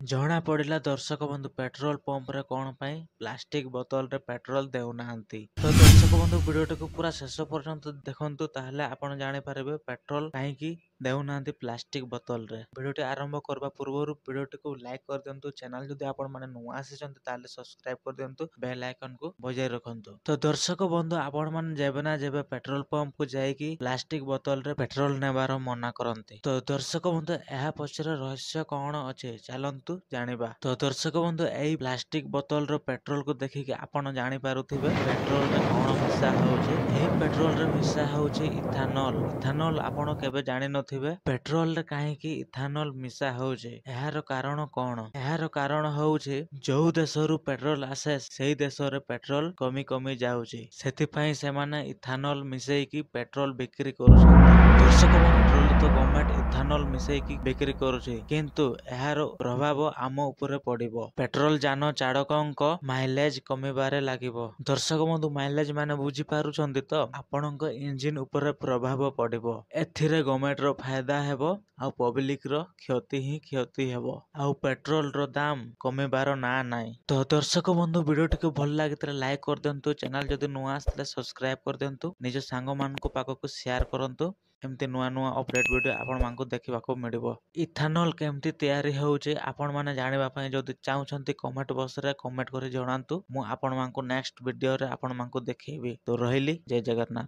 ଜଣା ପଡ଼ିଲା ଦର୍ଶକ ବନ୍ଧୁ ପେଟ୍ରୋଲ ପମ୍ପରେ କଣ ପାଇଁ ପ୍ଲାଷ୍ଟିକ ବୋତଲରେ ପେଟ୍ରୋଲ ଦେଉନାହାନ୍ତି। ତ ଦର୍ଶକ ବନ୍ଧୁ ଭିଡିଓଟିକୁ ପୁରା ଶେଷ ପର୍ଯ୍ୟନ୍ତ ଦେଖନ୍ତୁ, ତାହେଲେ ଆପଣ ଜାଣିପାରିବେ ପେଟ୍ରୋଲ କାହିଁକି ଦେଉନାହାନ୍ତି ପ୍ଲାଷ୍ଟିକ ବୋତଲରେ। ଭିଡିଓଟି ଆରମ୍ଭ କରିବା ପୂର୍ବରୁ ଭିଡିଓଟିକୁ ଲାଇକ୍ କରିଦିଅନ୍ତୁ। ଚ୍ୟାନେଲ ଯଦି ଆପଣ ମାନେ ନୂଆ ଆସିଛନ୍ତି ତାହେଲେ ସବସ୍କ୍ରାଇବ କରିଦିଅନ୍ତୁ, ବେଲ ଆଇକନକୁ ବଜାଇ ରଖନ୍ତୁ। ତ ଦର୍ଶକ ବନ୍ଧୁ ଆପଣ ମାନେ ଯେବେ ନା ଯେବେ ପେଟ୍ରୋଲ ପମ୍ପକୁ ଯାଇକି ପ୍ଲାଷ୍ଟିକ ବୋତଲରେ ପେଟ୍ରୋଲ ନେବାର ମନା କରନ୍ତି। ତ ଦର୍ଶକ ବନ୍ଧୁ ଏହା ପଛରେ ରହସ୍ୟ କଣ ଅଛି ଚାଲନ୍ତୁ ଜାଣିବା। ତ ଦର୍ଶକ ବନ୍ଧୁ ଏଇ ପ୍ଲାଷ୍ଟିକ ବୋତଲର ପେଟ୍ରୋଲକୁ ଦେଖିକି ଆପଣ ଜାଣିପାରୁଥିବେ ପେଟ୍ରୋଲରେ କଣ ମିଶା ହଉଛି। ଏହି ପେଟ୍ରୋଲରେ ମିଶା ହଉଛି ଇଥାନଲ। ଇଥାନଲ ଆପଣ କେବେ ଜାଣିନଥିବେ ପେଟ୍ରୋଲରେ କାହିଁକି ଇଥାନଲ ମିଶା ହଉଛି। ଏହାର କାରଣ କଣ? ଏହାର କାରଣ ହଉଛି ଯୋଉ ଦେଶରୁ ପେଟ୍ରୋଲ ଆସେ ସେଇ ଦେଶରେ ପେଟ୍ରୋଲ କମି କମି ଯାଉଛି, ସେଥିପାଇଁ ସେମାନେ ଇଥାନଲ ମିଶେଇକି ପେଟ୍ରୋଲ ବିକ୍ରି କରୁଛନ୍ତି। ଦର୍ଶକ ପେଟ୍ରୋଲ ତ ଗଭର୍ଣ୍ଣମେଣ୍ଟ ଇଥାନଲ ମିଶେଇକି ବିକ୍ରି କରୁଛି, କିନ୍ତୁ ଏହାର ପ୍ରଭାବ ଆମ ଉପରେ ପଡିବ। ପେଟ୍ରୋଲ ଯାନ ଚାଳକଙ୍କ ମାଇଲେଜ କମିବାରେ ଲାଗିବ। ଦର୍ଶକ ବନ୍ଧୁ ମାଇଲେଜ ମାନେ ବୁଝିପାରୁଛନ୍ତି ତ? ଆପଣଙ୍କ ଇଞ୍ଜିନ ଉପରେ ପ୍ରଭାବ ପଡିବ। ଏଥିରେ ଗଭର୍ଣ୍ଣମେଣ୍ଟର ଫାଇଦା ହେବ ଆଉ ପବ୍ଲିକର କ୍ଷତି ହିଁ କ୍ଷତି ହେବ। ଆଉ ପେଟ୍ରୋଲର ଦାମ କମିବାର ନାଁ ନାହିଁ। ତ ଦର୍ଶକ ବନ୍ଧୁ ଭିଡିଓଟିକୁ ଭଲ ଲାଗିଥିଲେ ଲାଇକ୍ କରିଦିଅନ୍ତୁ। ଚ୍ୟାନେଲ ଯଦି ନୂଆ ଆସିଥିଲେ ସବସ୍କ୍ରାଇବ କରିଦିଅନ୍ତୁ। ନିଜ ସାଙ୍ଗମାନଙ୍କ ପାଖକୁ ସେୟାର କରନ୍ତୁ। ଏମିତି ନୂଆ ନୂଆ ଅପଡେଟ ଭିଡିଓ ଆପଣମାନଙ୍କୁ ଦେଖିବାକୁ ମିଳିବ। ଇଥାନଲ କେମିତି ତିଆରି ହେଉଛି ଆପଣ ମାନେ ଜାଣିବା ପାଇଁ ଯଦି ଚାହୁଁଛନ୍ତି କମେଣ୍ଟ ବକ୍ସରେ କମେଣ୍ଟ କରି ଜଣାନ୍ତୁ। ମୁଁ ଆପଣମାନଙ୍କୁ ନେକ୍ସଟ ଭିଡିଓରେ ଆପଣମାନଙ୍କୁ ଦେଖେଇବି। ତ ରହିଲି, ଜୟ ଜଗନ୍ନାଥ।